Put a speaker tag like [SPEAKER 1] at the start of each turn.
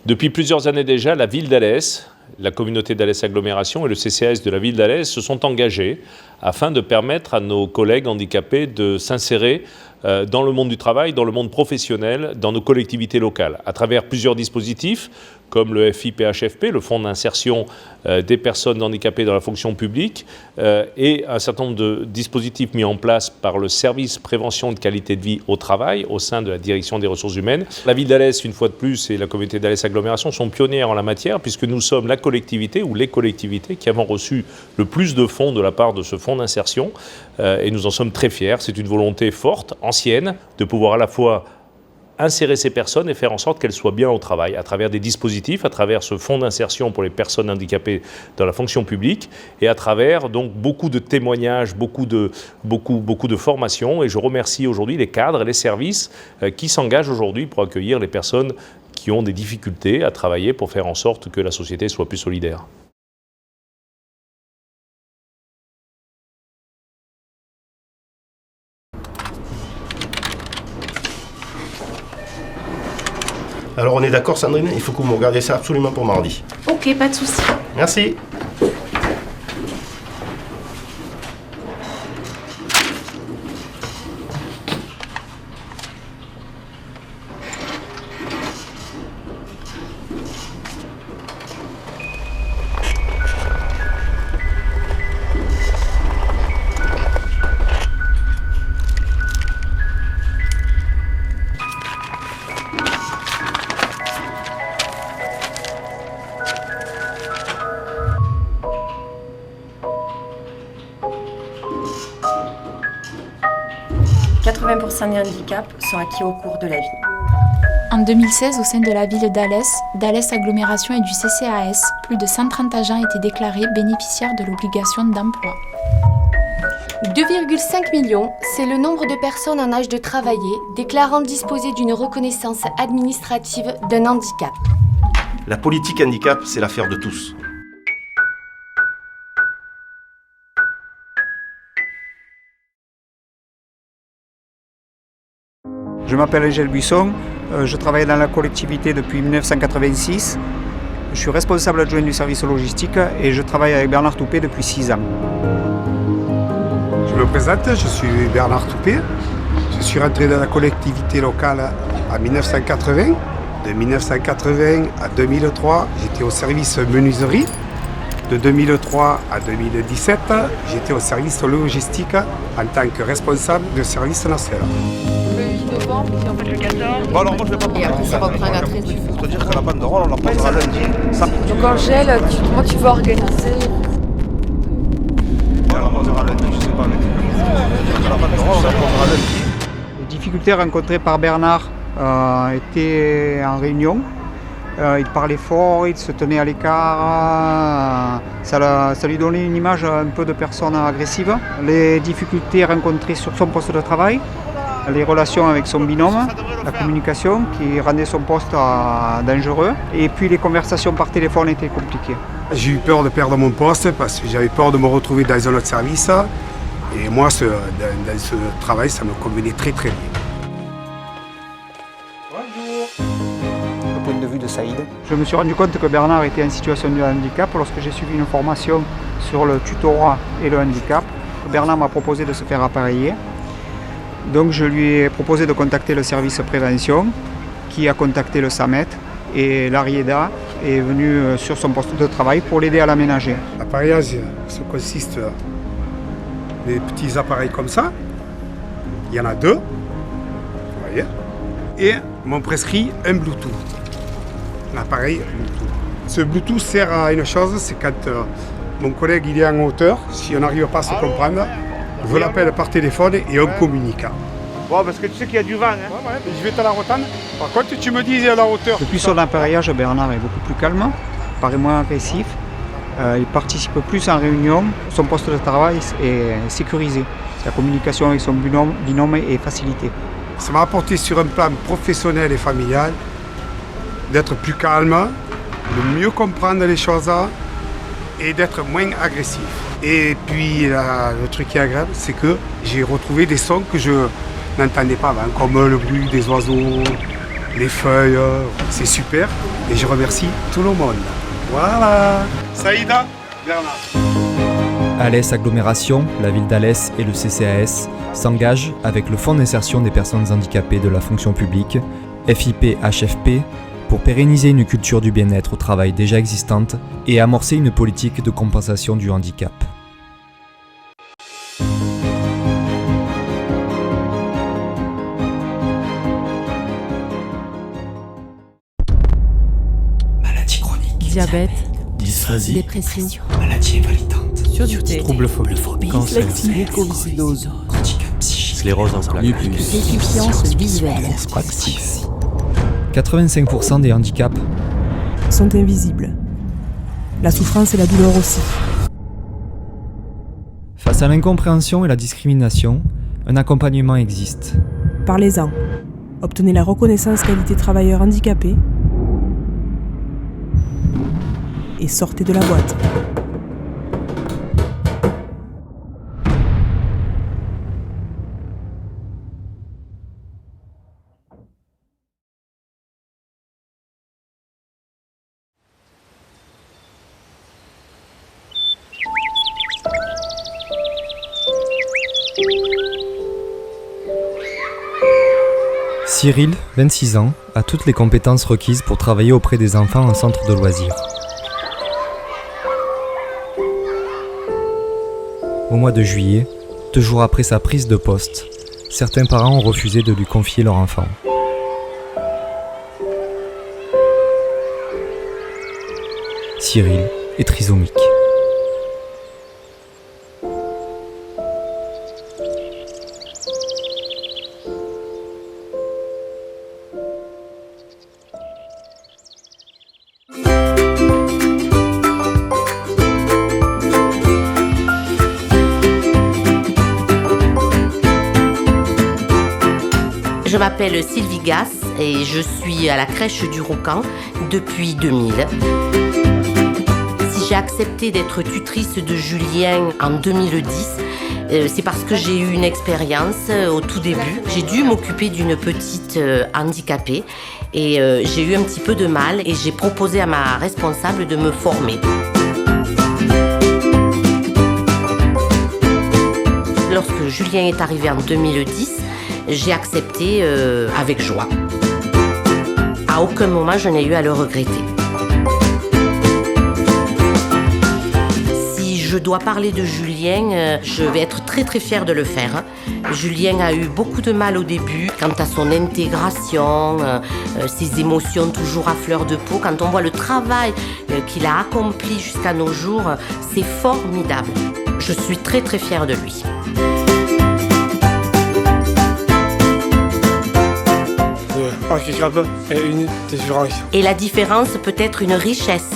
[SPEAKER 1] Depuis plusieurs années déjà, la ville d'Alès, la communauté d'Alès Agglomération et le CCAS de la ville d'Alès se sont engagés afin de permettre à nos collègues handicapés de s'insérer dans le monde du travail, dans le monde professionnel, dans nos collectivités locales, à travers plusieurs dispositifs, comme le FIPHFP, le Fonds d'insertion des personnes handicapées dans la fonction publique, et un certain nombre de dispositifs mis en place par le service prévention de qualité de vie au travail, au sein de la direction des ressources humaines. La ville d'Alès, une fois de plus, et la communauté d'Alès Agglomération sont pionnières en la matière, puisque nous sommes la collectivité ou les collectivités qui avons reçu le plus de fonds de la part de ce fonds d'insertion, et nous en sommes très fiers. C'est une volonté forte, ancienne, de pouvoir à la fois insérer ces personnes et faire en sorte qu'elles soient bien au travail, à travers des dispositifs, à travers ce fonds d'insertion pour les personnes handicapées dans la fonction publique, et à travers donc beaucoup de témoignages, beaucoup de formations. Et je remercie aujourd'hui les cadres et les services qui s'engagent aujourd'hui pour accueillir les personnes qui ont des difficultés à travailler pour faire en sorte que la société soit plus solidaire.
[SPEAKER 2] Alors on est d'accord Sandrine, il faut que vous me regardiez ça absolument pour mardi.
[SPEAKER 3] Ok, pas de souci.
[SPEAKER 2] Merci. «
[SPEAKER 3] 80% des handicaps sont acquis au cours de la vie. »
[SPEAKER 4] En 2016, au sein de la ville d'Alès Agglomération et du CCAS, plus de 130 agents étaient déclarés bénéficiaires de l'obligation d'emploi.
[SPEAKER 5] 2,5 millions, c'est le nombre de personnes en âge de travailler déclarant disposer d'une reconnaissance administrative d'un handicap.
[SPEAKER 2] La politique handicap, c'est l'affaire de tous.
[SPEAKER 6] Je m'appelle Angèle Buisson, je travaille dans la collectivité depuis 1986. Je suis responsable adjoint du service logistique et je travaille avec Bernard Toupé depuis 6 ans.
[SPEAKER 7] Je me présente, je suis Bernard Toupé. Je suis rentré dans la collectivité locale en 1980. De 1980 à 2003, j'étais au service menuiserie. De 2003 à 2017, j'étais au service logistique en tant que responsable de service national.
[SPEAKER 8] Novembre, et en fait le 14.
[SPEAKER 9] Bon alors moi je vais pas
[SPEAKER 3] Et après ça reprend la 13 du
[SPEAKER 9] faut te dire que la bande de rôle on la posera lundi.
[SPEAKER 8] Donc Angèle, comment tu vas organiser?
[SPEAKER 9] On la posera lundi, je sais pas lundi. La bande de rôle on la posera lundi.
[SPEAKER 6] Les difficultés rencontrées par Bernard étaient en réunion. Il parlait fort, il se tenait à l'écart, ça lui donnait une image un peu de personne agressive. Les difficultés rencontrées sur son poste de travail, les relations avec son binôme, la communication qui rendait son poste dangereux, et puis les conversations par téléphone étaient compliquées.
[SPEAKER 7] J'ai eu peur de perdre mon poste parce que j'avais peur de me retrouver dans un autre service. Et moi, dans ce travail, ça me convenait très très bien.
[SPEAKER 6] Le point de vue de Saïd. Je me suis rendu compte que Bernard était en situation de handicap lorsque j'ai suivi une formation sur le tutorat et le handicap. Bernard m'a proposé de se faire appareiller. Donc je lui ai proposé de contacter le service prévention, qui a contacté le SAMET, et l'ARIEDA est venu sur son poste de travail pour l'aider à l'aménager.
[SPEAKER 7] L'appareillage, ça consiste des petits appareils comme ça. Il y en a 2, vous voyez. Et m'ont prescrit un Bluetooth, l'appareil Bluetooth. Ce Bluetooth sert à une chose, c'est quand mon collègue il est en hauteur, si on n'arrive pas à se comprendre, je l'appelle par téléphone et on communique.
[SPEAKER 9] Bon parce que tu sais qu'il y a du vent hein.
[SPEAKER 7] Ouais, je vais te la retendre. Par contre tu me dis à la hauteur.
[SPEAKER 6] Depuis son appareillage, Bernard est beaucoup plus calme, paraît moins agressif. Il participe plus en réunion. Son poste de travail est sécurisé. Sa communication avec son binôme est facilitée.
[SPEAKER 7] Ça m'a apporté sur un plan professionnel et familial d'être plus calme, de mieux comprendre les choses et d'être moins agressif. Et puis le truc qui est agréable, c'est que j'ai retrouvé des sons que je n'entendais pas avant, comme le bruit des oiseaux, les feuilles, c'est super. Et je remercie tout le monde. Voilà. Saïda, Bernard.
[SPEAKER 10] Alès Agglomération, la ville d'Alès et le CCAS s'engagent avec le Fonds d'insertion des personnes handicapées de la fonction publique, FIP-HFP, pour pérenniser une culture du bien-être au travail déjà existante et amorcer une politique de compensation du handicap.
[SPEAKER 11] Maladie chronique,
[SPEAKER 12] diabète,
[SPEAKER 11] dysphasie,
[SPEAKER 12] dépression,
[SPEAKER 11] maladie invalidante,
[SPEAKER 12] surdité,
[SPEAKER 11] troubles phobiques, cancer,
[SPEAKER 12] mucoviscidose,
[SPEAKER 11] handicap psychique,
[SPEAKER 9] sclérose en plaques,
[SPEAKER 12] déficience visuelle,
[SPEAKER 10] 85% des handicaps
[SPEAKER 12] sont invisibles. La souffrance et la douleur aussi.
[SPEAKER 10] Face à l'incompréhension et la discrimination, un accompagnement existe.
[SPEAKER 12] Parlez-en. Obtenez la reconnaissance qualité travailleur handicapé et sortez de la boîte.
[SPEAKER 10] Cyril, 26 ans, a toutes les compétences requises pour travailler auprès des enfants en centre de loisirs. Au mois de juillet, 2 jours après sa prise de poste, certains parents ont refusé de lui confier leur enfant. Cyril est trisomique.
[SPEAKER 13] Je m'appelle Sylvie Gass et je suis à la crèche du Roucan depuis 2000. Si j'ai accepté d'être tutrice de Julien en 2010, c'est parce que j'ai eu une expérience au tout début. J'ai dû m'occuper d'une petite handicapée et j'ai eu un petit peu de mal et j'ai proposé à ma responsable de me former. Lorsque Julien est arrivé en 2010, j'ai accepté avec joie. À aucun moment je n'ai eu à le regretter. Si je dois parler de Julien, je vais être très très fière de le faire. Julien a eu beaucoup de mal au début quant à son intégration, ses émotions toujours à fleur de peau. Quand on voit le travail qu'il a accompli jusqu'à nos jours, c'est formidable. Je suis très très fière de lui.
[SPEAKER 14] Handicap et une différence.
[SPEAKER 13] Et la différence peut être une richesse.